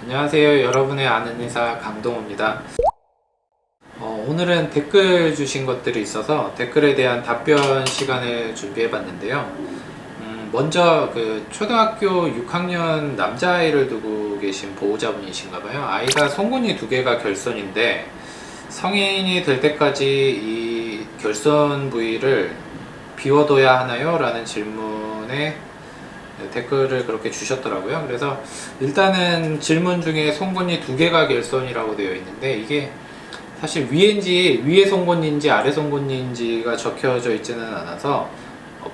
안녕하세요. 여러분의 아는 의사 강동호입니다. 오늘은 댓글 주신 것들이 있어서 댓글에 대한 답변 시간을 준비해 봤는데요. 먼저 초등학교 6학년 남자아이를 두고 계신 보호자분이신가 봐요. 아이가 송곳니 2개가 결손인데 성인이 될 때까지 이 결손 부위를 비워둬야 하나요? 라는 질문에 댓글을 그렇게 주셨더라고요. 그래서 일단은 질문 중에 송곳니 2개가 결손이라고 되어 있는데 이게 사실 위에 송곳니인지 아래 송곳니인지가 적혀져 있지는 않아서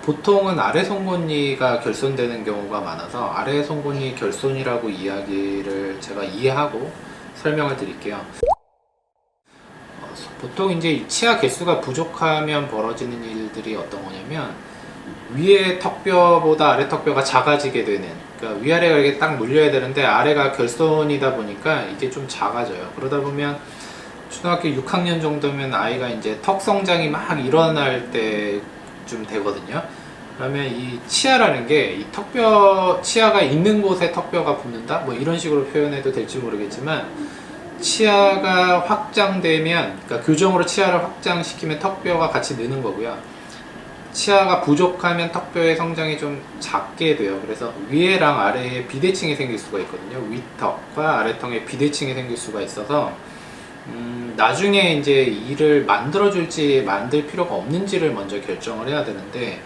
보통은 아래 송곳니가 결손되는 경우가 많아서 아래 송곳니 결손이라고 이야기를 제가 이해하고 설명을 드릴게요. 보통 이제 치아 개수가 부족하면 벌어지는 일들이 어떤 거냐면 위에 턱뼈보다 아래 턱뼈가 작아지게 되는, 그러니까 위아래가 이렇게 딱 물려야 되는데 아래가 결손이다 보니까 이게 좀 작아져요. 그러다 보면 초등학교 6학년 정도면 아이가 이제 턱 성장이 막 일어날 때쯤 되거든요. 그러면 이 치아라는 게 이 턱뼈, 치아가 있는 곳에 턱뼈가 붙는다? 뭐 이런 식으로 표현해도 될지 모르겠지만 치아가 확장되면, 그러니까 교정으로 치아를 확장시키면 턱뼈가 같이 느는 거고요. 치아가 부족하면 턱뼈의 성장이 좀 작게 돼요. 그래서 위에랑 아래에 비대칭이 생길 수가 있거든요. 윗턱과 아래턱에 비대칭이 생길 수가 있어서 나중에 이제 이를 만들어줄지 만들 필요가 없는지를 먼저 결정을 해야 되는데,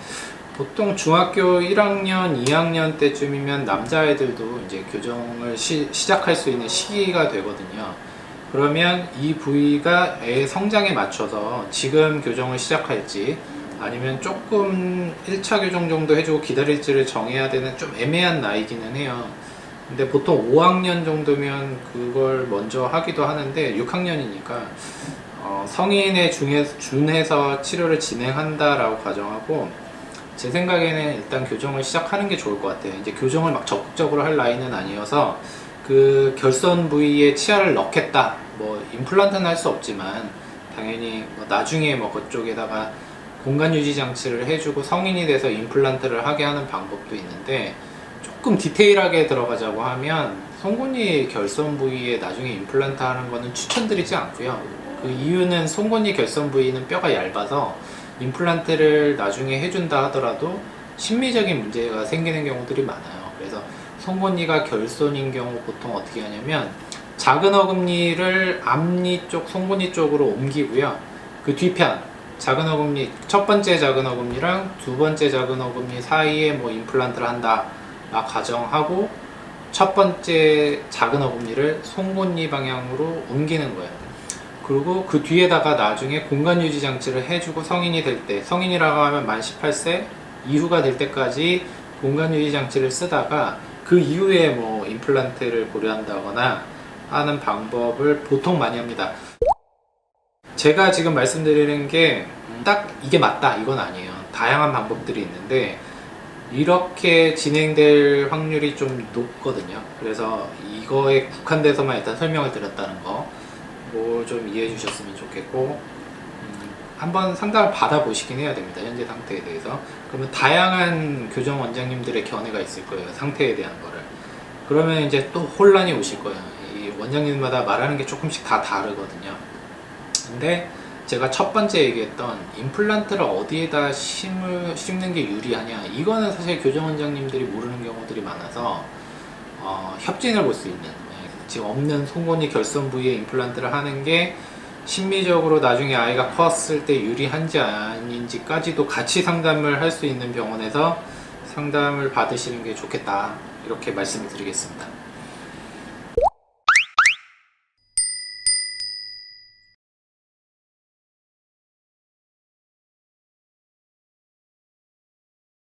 보통 중학교 1학년, 2학년 때쯤이면 남자애들도 이제 교정을 시작할 수 있는 시기가 되거든요. 그러면 이 부위가 애의 성장에 맞춰서 지금 교정을 시작할지 아니면 조금 1차 교정 정도 해주고 기다릴지를 정해야 되는 좀 애매한 나이기는 해요. 근데 보통 5학년 정도면 그걸 먼저 하기도 하는데 6학년이니까 성인에 준해서 치료를 진행한다라고 가정하고, 제 생각에는 일단 교정을 시작하는 게 좋을 것 같아요. 이제 교정을 막 적극적으로 할 나이는 아니어서 그 결손 부위에 치아를 넣겠다, 뭐 임플란트는 할 수 없지만 당연히 뭐 나중에 뭐 그쪽에다가 공간 유지 장치를 해주고 성인이 돼서 임플란트를 하게 하는 방법도 있는데, 조금 디테일하게 들어가자고 하면 송곳니 결손 부위에 나중에 임플란트 하는 거는 추천드리지 않고요. 그 이유는 송곳니 결손 부위는 뼈가 얇아서 임플란트를 나중에 해준다 하더라도 심미적인 문제가 생기는 경우들이 많아요. 그래서 송곳니가 결손인 경우 보통 어떻게 하냐면 작은 어금니를 앞니 쪽 송곳니 쪽으로 옮기고요. 그 뒤편 작은 어금니, 첫 번째 작은 어금니랑 두 번째 작은 어금니 사이에 뭐 임플란트를 한다 막 가정하고 첫 번째 작은 어금니를 송곳니 방향으로 옮기는 거예요. 그리고 그 뒤에다가 나중에 공간 유지 장치를 해주고 성인이 될 때, 성인이라고 하면 만 18세 이후가 될 때까지 공간 유지 장치를 쓰다가 그 이후에 뭐 임플란트를 고려한다거나 하는 방법을 보통 많이 합니다. 제가 지금 말씀드리는 게 딱 이게 맞다 이건 아니에요. 다양한 방법들이 있는데 이렇게 진행될 확률이 좀 높거든요. 그래서 이거에 국한돼서만 일단 설명을 드렸다는 거 뭐 좀 이해해 주셨으면 좋겠고, 한번 상담을 받아보시긴 해야 됩니다. 현재 상태에 대해서. 그러면 다양한 교정 원장님들의 견해가 있을 거예요. 상태에 대한 거를. 그러면 이제 또 혼란이 오실 거예요. 이 원장님마다 말하는 게 조금씩 다 다르거든요. 근데 제가 첫 번째 얘기했던 임플란트를 어디에다 심는 게 유리하냐, 이거는 사실 교정 원장님들이 모르는 경우들이 많아서 협진을 볼 수 있는, 지금 없는 송곳니 결손 부위에 임플란트를 하는 게 심미적으로 나중에 아이가 컸을 때 유리한지 아닌지까지도 같이 상담을 할 수 있는 병원에서 상담을 받으시는 게 좋겠다, 이렇게 말씀을 드리겠습니다.